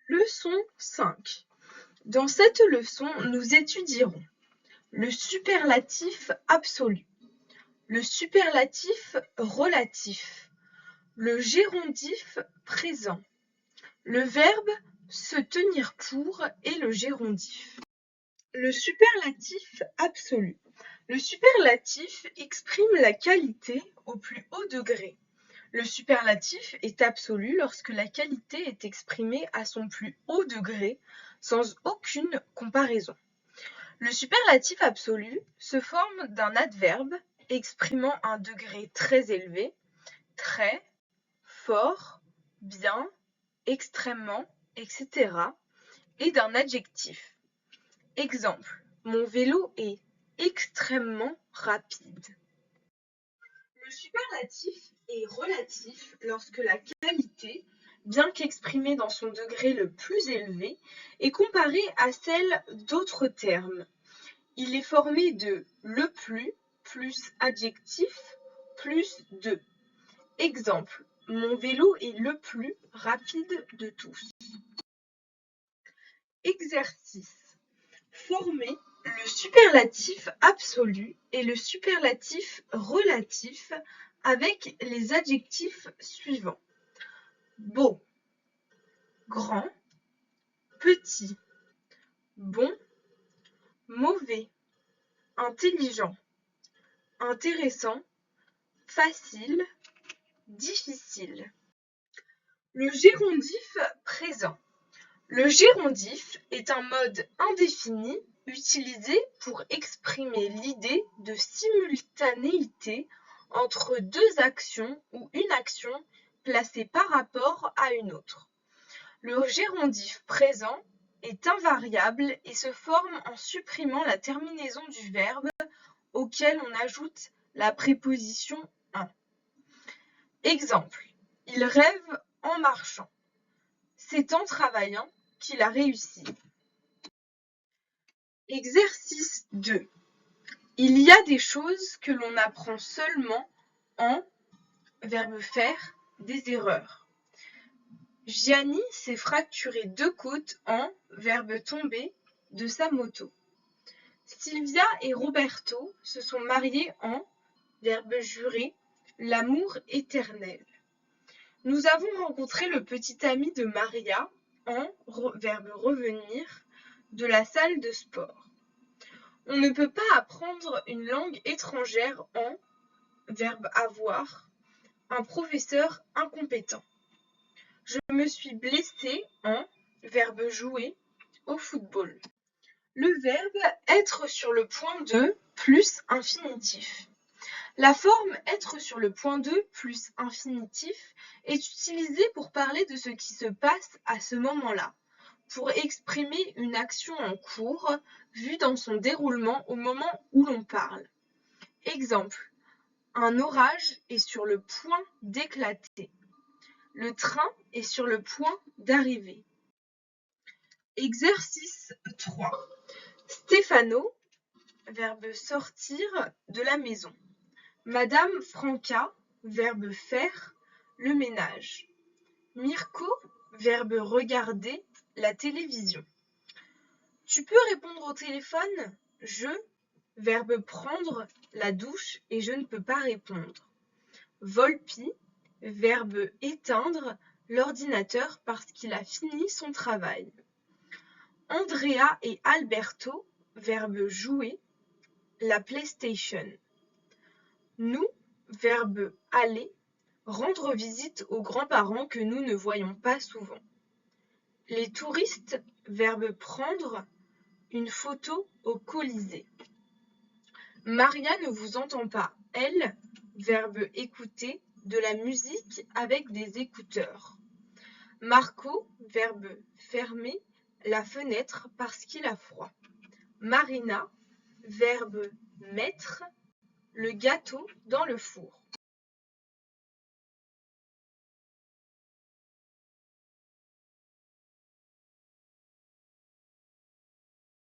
Leçon 5. Dans cette leçon, nous étudierons le superlatif absolu, le superlatif relatif, le gérondif présent, le verbe se tenir pour et le gérondif. Le superlatif absolu. Le superlatif exprime la qualité au plus haut degré. Le superlatif est absolu lorsque la qualité est exprimée à son plus haut degré, sans aucune comparaison. Le superlatif absolu se forme d'un adverbe exprimant un degré très élevé, très, fort, bien, extrêmement, etc. et d'un adjectif. Exemple, mon vélo est extrêmement rapide. Le superlatif est relatif lorsque la qualité, bien qu'exprimée dans son degré le plus élevé, est comparée à celle d'autres termes. Il est formé de le plus adjectif plus de. Exemple, mon vélo est le plus rapide de tous. Exercice. Former le superlatif absolu et le superlatif relatif avec les adjectifs suivants. Beau, grand, petit, bon, mauvais, intelligent, intéressant, facile, difficile. Le gérondif présent. Le gérondif est un mode indéfini utilisé pour exprimer l'idée de simultanéité entre deux actions ou une action placée par rapport à une autre. Le gérondif présent est invariable et se forme en supprimant la terminaison du verbe auquel on ajoute la préposition en. Exemple, il rêve en marchant. C'est en travaillant qu'il a réussi. Exercice 2. Il y a des choses que l'on apprend seulement en verbe faire des erreurs. Gianni s'est fracturé 2 côtes en verbe tomber de sa moto. Sylvia et Roberto se sont mariés en verbe jurer l'amour éternel. Nous avons rencontré le petit ami de Maria en verbe revenir de la salle de sport. On ne peut pas apprendre une langue étrangère en verbe avoir un professeur incompétent. Je me suis blessée en verbe jouer au football. Le verbe être sur le point de plus infinitif. La forme être sur le point de plus infinitif est utilisée pour parler de ce qui se passe à ce moment-là, pour exprimer une action en cours vue dans son déroulement au moment où l'on parle. Exemple, un orage est sur le point d'éclater. Le train est sur le point d'arriver. Exercice 3. Stefano, verbe sortir de la maison. Madame Franca, verbe faire le ménage. Mirko, verbe regarder la télévision. Tu peux répondre au téléphone? Je, verbe prendre la douche et je ne peux pas répondre. Volpi, verbe éteindre l'ordinateur parce qu'il a fini son travail. Andrea et Alberto, verbe jouer la PlayStation. Nous, verbe aller, rendre visite aux grands-parents que nous ne voyons pas souvent. Les touristes, verbe prendre une photo au Colisée. Maria ne vous entend pas. Elle, verbe écouter de la musique avec des écouteurs. Marco, verbe fermer la fenêtre parce qu'il a froid. Marina, verbe mettre le gâteau dans le four.